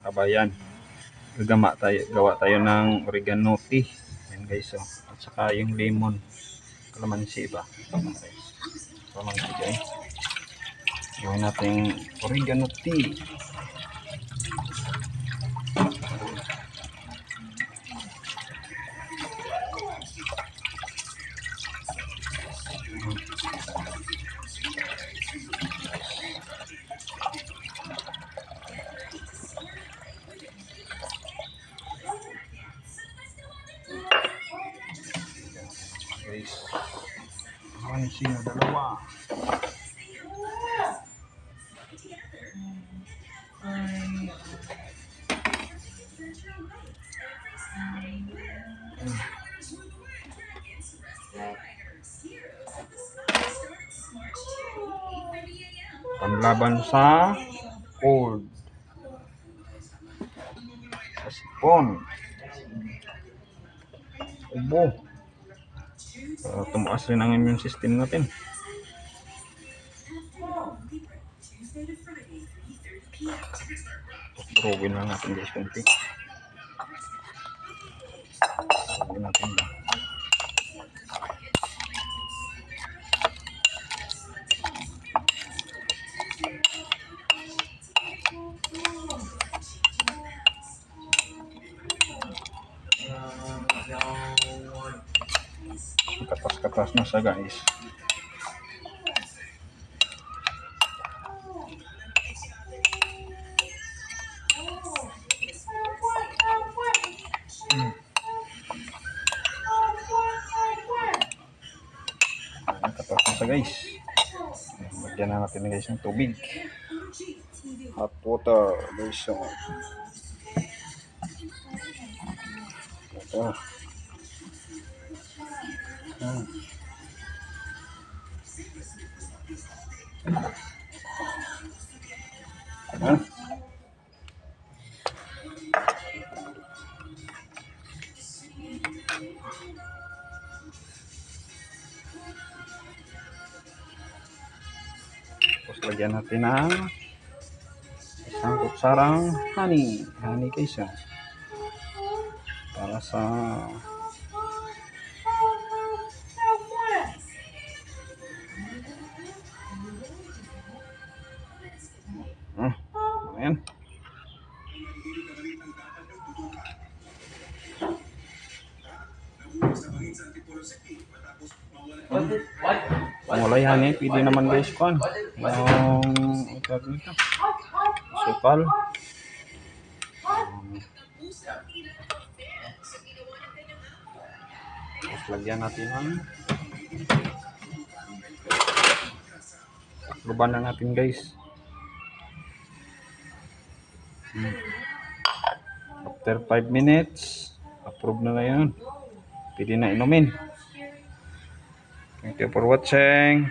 kabayan. Gawa tayo ng oregano tea. Ayan guys, oh. At saka yung lemon. Kalamansi ba? Kalamansi guys. Gawin natin oregano tea. Guys, kalamansi na dalawa. Panlaban sa cold, sa sipon, ubo, para tumaas rin ang immune system natin. Turugin lang natin guys konti. Turugin natin lang. Katas-katas na siya guys. Katas na siya guys. Lagyan na natin guys ng tubig. Hot water guys. So, ito. Tapos lagyan natin ng isang kutsarang honey guys, para sa ayan. Kung wala honey, pwede naman guys pan yung sukal. Tapos lagyan natin ng luban na natin guys. After 5 minutes, approve na yun. Pwede na inumin. Thank you for watching.